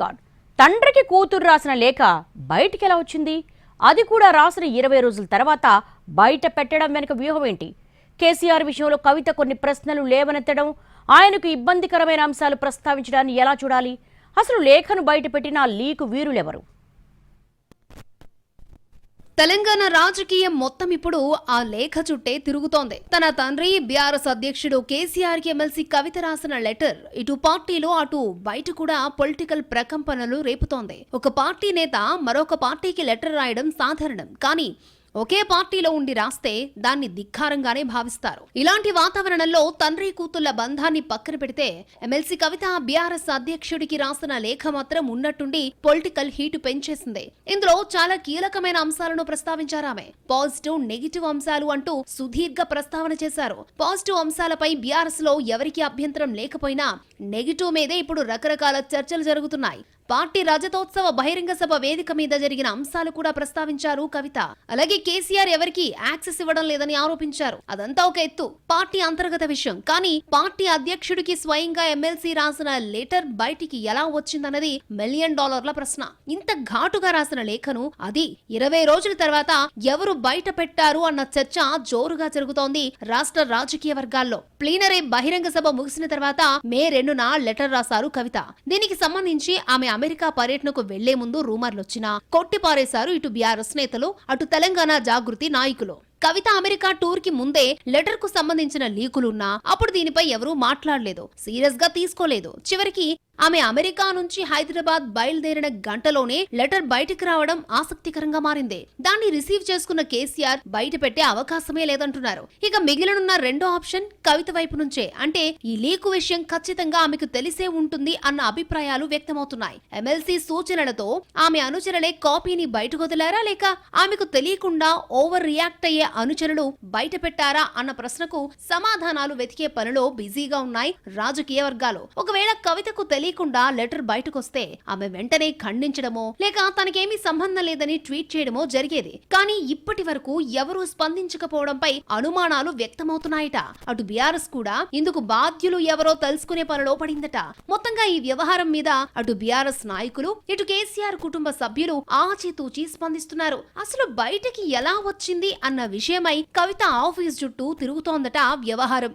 God, తండ్రికి కూతురు రాసిన లేఖ బయటికి ఎలా వచ్చింది? అది కూడా రాసిన 20 రోజుల తర్వాత బయట పెట్టడం వెనుక వ్యూహం ఏంటి? కేసీఆర్ విషయంలో కవిత కొన్ని ప్రశ్నలు లేవనెత్తడం, ఆయనకు ఇబ్బందికరమైన అంశాలు ప్రస్తావించడాన్ని ఎలా చూడాలి? అసలు లేఖను బయటపెట్టిన లీకు వీరులెవరు? తెలంగాణ రాజకీయం మొత్తం ఇప్పుడు ఆ లేఖ చుట్టే తిరుగుతోంది. తన తండ్రి బీఆర్ఎస్ అధ్యక్షుడు కేసీఆర్ కి ఎమ్మెల్సీ కవిత రాసిన లెటర్ ఇటు పార్టీలో అటు బయట కూడా పొలిటికల్ ప్రకంపనలు రేపుతోంది. ఒక పార్టీ నేత మరొక పార్టీకి లెటర్ రాయడం సాధారణం, కానీ ఒకే పార్టీలో ఉండి రాస్తే దాన్ని ధిక్కారంగానే భావిస్తారు. ఇలాంటి వాతావరణంలో తండ్రి కూతుళ్ల బంధాన్ని పక్కన పెడితే ఎమ్మెల్సీ కవిత బీఆర్ఎస్ అధ్యక్షుడికి రాసిన లేఖ మాత్రం ఉన్నట్టుండి పొలిటికల్ హీటు పెంచేసింది. ఇందులో చాలా కీలకమైన అంశాలను ప్రస్తావించారు ఆమె. పాజిటివ్, నెగిటివ్ అంశాలు అంటూ సుదీర్ఘ ప్రస్తావన చేశారు. పాజిటివ్ అంశాలపై బీఆర్ఎస్ లో ఎవరికి అభ్యంతరం లేకపోయినా నెగిటివ్ మీదే ఇప్పుడు రకరకాల చర్చలు జరుగుతున్నాయి. పార్టీ రజతోత్సవ బహిరంగ సభ వేదిక మీద జరిగిన అంశాలు కూడా ప్రస్తావించారు కవిత. అలాగే కేసీఆర్ ఎవరికి యాక్సెస్ ఇవ్వడం లేదని ఆరోపించారు. అదంతా ఒక ఎత్తు, పార్టీ అంతర్గత విషయం. కానీ పార్టీ అధ్యక్షుడికి స్వయంగా ఎమ్మెల్సీ రాసిన లెటర్ బయటికి ఎలా వచ్చిందన్నది $1 మిలియన్ ప్రశ్న. ఇంత ఘాటుగా రాసిన లేఖను అది 20 రోజుల తర్వాత ఎవరు బయట పెట్టారు అన్న చర్చ జోరుగా జరుగుతోంది రాష్ట్ర రాజకీయ వర్గాల్లో. ప్లీనరీ బహిరంగ సభ ముగిసిన తర్వాత మే 2న లెటర్ రాశారు కవిత. దీనికి సంబంధించి ఆమె అమెరికా పర్యటనకు వెళ్లే ముందు రూమర్లొచ్చినా కొట్టిపారేశారు ఇటు బీఆర్ఎస్ నేతలు, అటు తెలంగాణ జాగృతి నాయకులు. కవిత అమెరికా టూర్ కి ముందే లెటర్ కు సంబంధించిన లీకులున్నా అప్పుడు దీనిపై ఎవరూ మాట్లాడలేదు, సీరియస్ గా తీసుకోలేదు. చివరికి ఆమె అమెరికా నుంచి హైదరాబాద్ బయలుదేరిన గంటలోనే లెటర్ బయటికి రావడం ఆసక్తికరంగా మారింది. దాన్ని రిసీవ్ చేసుకున్న కేసీఆర్ బయట పెట్టే అవకాశమే లేదంటున్నారు. ఇక మిగిలినున్న రెండో ఆప్షన్ కవిత వైపు నుంచే. అంటే ఈ లీకు విషయం ఖచ్చితంగా ఆమెకు తెలిసే ఉంటుంది అన్న అభిప్రాయాలు వ్యక్తమవుతున్నాయి. ఎమ్మెల్సీ సూచనలతో ఆమె అనుచరులే కాపీని బయటకు వదిలారా, లేక ఆమెకు తెలియకుండా ఓవర్ రియాక్ట్ అయ్యే అనుచరులు బయట పెట్టారా అన్న ప్రశ్నకు సమాధానాలు వెతికే పనిలో బిజీగా ఉన్నాయి రాజకీయ వర్గాలు. ఒకవేళ కవితకు తెలియకుండా లెటర్ బయటకొస్తే ఆమె వెంటనే ఖండించడమో లేక తనకేమీ సంబంధం లేదని ట్వీట్ చేయడమో జరిగేది. కానీ ఇప్పటి వరకు ఎవరూ స్పందించకపోవడంపై అనుమానాలు వ్యక్తమవుతున్నాయట. అటు బీఆర్ఎస్ కూడా ఇందుకు బాధ్యులు ఎవరో తెలుసుకునే పనిలో పడిందట. మొత్తంగా ఈ వ్యవహారం మీద అటు బీఆర్ఎస్ నాయకులు, ఇటు కేసీఆర్ కుటుంబ సభ్యులు ఆచితూచి స్పందిస్తున్నారు. అసలు బయటికి ఎలా వచ్చింది అన్న విషయమై కవిత ఆఫీస్ చుట్టూ తిరుగుతోందట వ్యవహారం.